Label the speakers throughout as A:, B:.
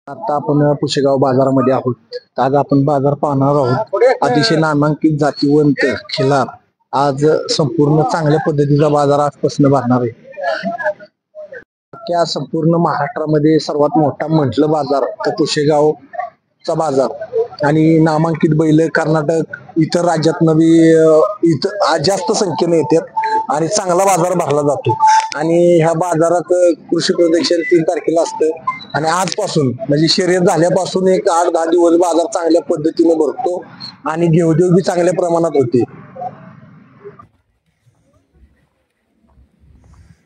A: आता आपण पुशेगाव बाजारामध्ये आहोत. आज आपण बाजार पाहणार आहोत. अतिशय नामांकित जातीवंत खिलार आज संपूर्ण चांगल्या पद्धतीचा बाजार आजपासून भरणार आहे. त्या संपूर्ण महाराष्ट्रामध्ये सर्वात मोठा म्हटलं बाजार तर पुशेगावचा बाजार आणि नामांकित बैल कर्नाटक इतर राज्यात नवी इथं आज जास्त संख्येने येतात आणि चांगला बाजार भरला जातो. आणि ह्या बाजारात कृषी प्रदर्शन 3 तारखेला असतं आणि आजपासून म्हणजे शर्यत झाल्यापासून एक 8-10 दिवस बाजार चांगल्या पद्धतीने भरतो आणि घेवदेव बी चांगल्या प्रमाणात होते.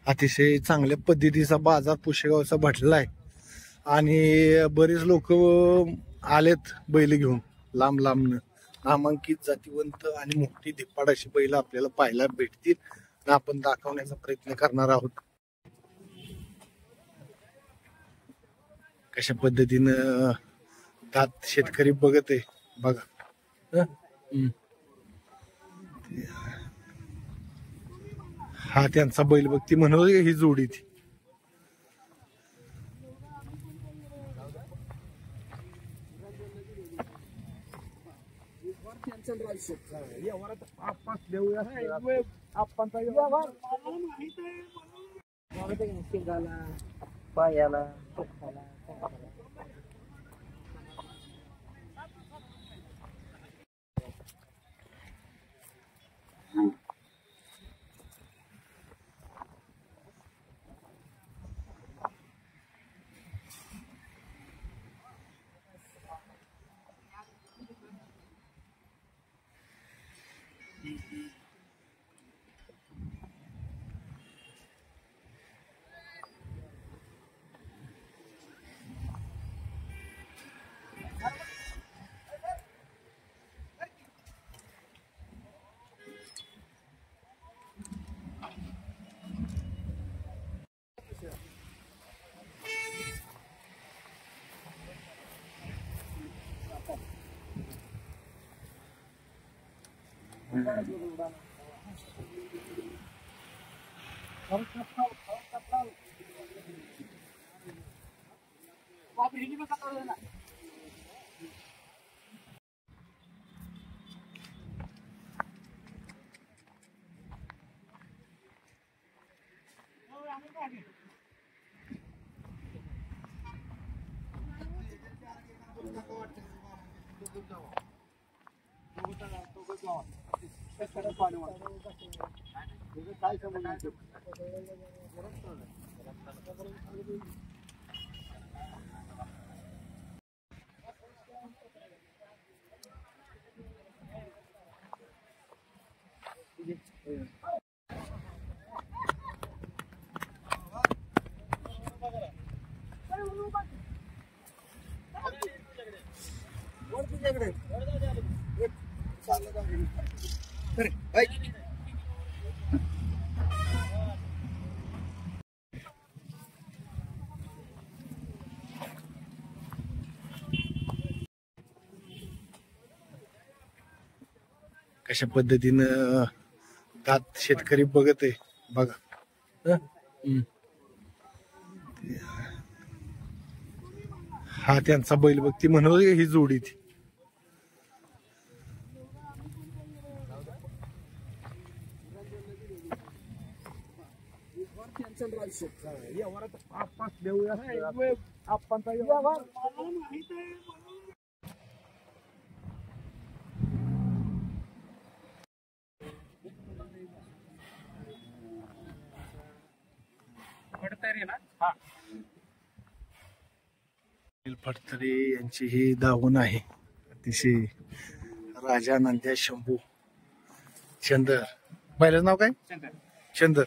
B: अतिशय चांगल्या पद्धतीचा बाजार पुशेगावचा भरलेला आहे आणि बरेच लोक आलेत बैल घेऊन लांब लांबनं. नामांकित जातीवंत आणि मोठी धिप्पाड अशी बैल आपल्याला पाहायला भेटतील आणि आपण दाखवण्याचा प्रयत्न करणार आहोत. कशा पद्धतीनं दात शेतकरी बघत आहे बघा. हा त्यांचा बैल बघ, ती म्हणत ही जोडी ती.
C: पायाला
B: कशा पद्धतीनं दात शेतकरी बघत आहे बघा. हा त्यांचा बैल बघ, ती म्हणत ही जोडी ती. फडतरे यांची ही दावण आहे. अतिशय राजा नंद्या शंभू चंदर. बैलाचं नाव काय? चंदर.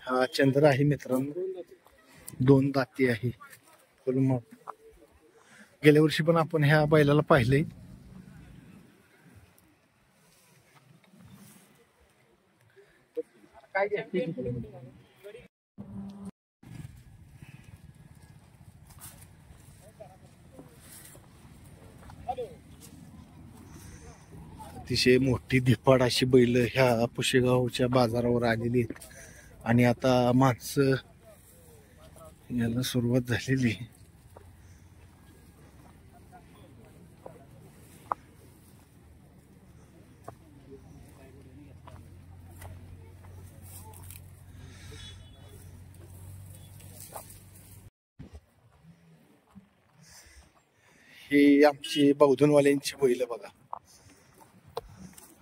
B: हा चंद्र आहे मित्रांनो, 2 दाती आहे फुल माप. गेल्या वर्षी पण आपण ह्या बैलाला पाहिलंय. अतिशय मोठी धिप्पाड अशी बैल ह्या पुशेगावच्या बाजारावर आलेली आहेत आणि आता माणसं याला सुरुवात झालेली. ही आमची बौद्धनवाल्यांची बैल बघा.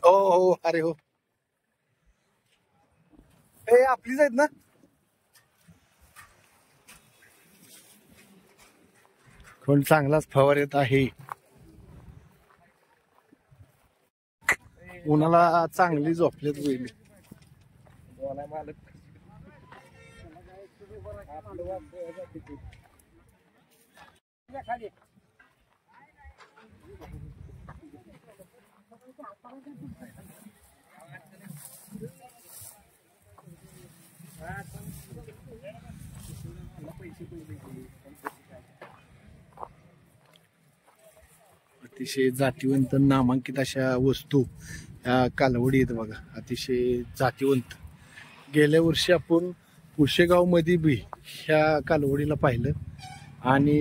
B: हो हो, अरे हो, हे आपलीच आहेत ना. कोण चांगलाच फवार येत आहे. उन्हाला चांगली झोपलेत बैल. अतिशय जातीवंत नामांकित अशा वस्तू या कालवडी आहेत बघा. अतिशय जातीवंत. गेल्या वर्षी आपण पुशेगाव मध्ये बी ह्या कालवडीला पाहिलं आणि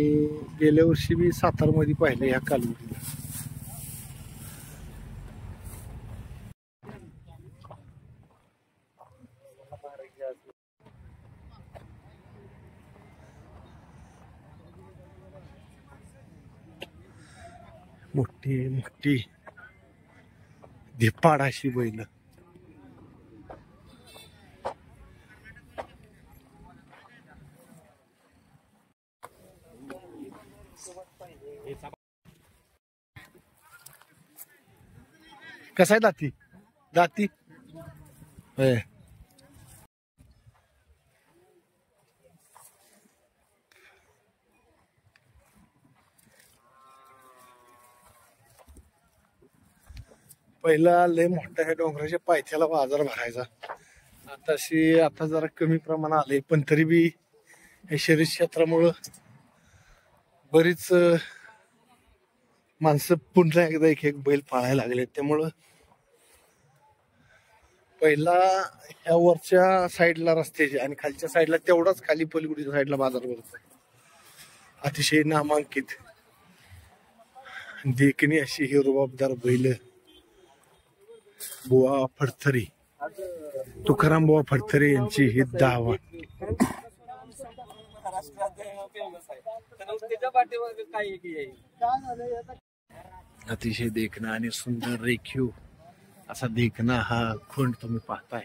B: गेल्या वर्षी बी सातारा मध्ये पाहिलं ह्या कालवडीला. मोठी मोठी धिप्पाड अशी बैल. कसं आहे दाती दाती होय. पहिला लय मोठा ह्या डोंगराच्या पायथ्याला बाजार भरायचा. आता जरा कमी प्रमाण आले, पण तरी बी हे शर्यत क्षेत्रामुळं बरीच माणसं पुन्हा एकदा एक एक बैल पाळायला लागले. त्यामुळं पहिला ह्या वरच्या साईडला रस्त्याचे आणि खालच्या साईडला तेवढाच, खाली पलीकडच्या साईडला बाजार भरतो. अतिशय नामांकित देखणी अशी ही रुबाबदार बैल बुवा फडतरे, तुकाराम बुवा फडतरे यांची ही दावा. अतिशय देखणा आणि सुंदर रेखीव असा देखणा हा खोंड तुम्ही पाहताय.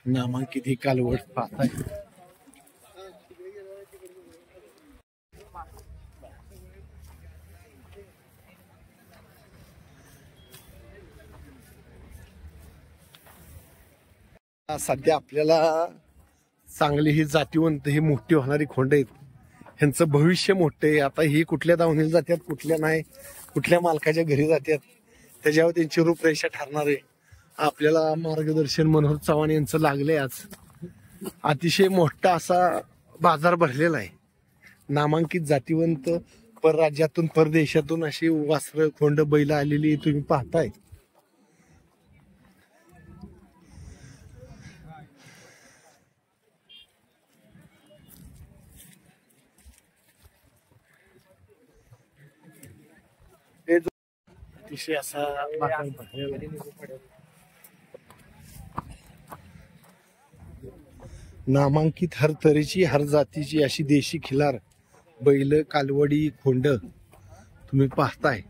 B: नामांकित ही कालवड पाहताय. सध्या आपल्याला चांगली ही जातीवंत ही मोठी होणारी खोंड आहेत. ह्यांचं भविष्य मोठं आहे. आता ही कुठल्या दावणीला जातात, कुठल्या नाही, कुठल्या मालकाच्या घरी जातात, त्याच्यावर त्यांची रूपरेषा ठरणार आहे. आपल्याला मार्गदर्शन मनोहर चव्हाण यांचं लागलंय. आज अतिशय मोठा असा बाजार भरलेला आहे. नामांकित जातीवंत परराज्यातून परदेशातून अशी वासरं खोंड बैल आलेली तुम्ही पाहताय. अतिशय असा बाजार भरलेला आहे. नामांकित हर तऱ्हेची हर जातीची अशी देशी खिलार बैल कालवडी खोंड तुम्ही पाहताय.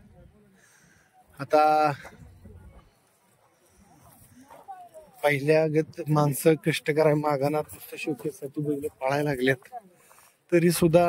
B: आता पहिल्यागत माणसं कष्ट कराय मागाना शोकेसाठी बैल पाळायला लागल्यात, तरी सुद्धा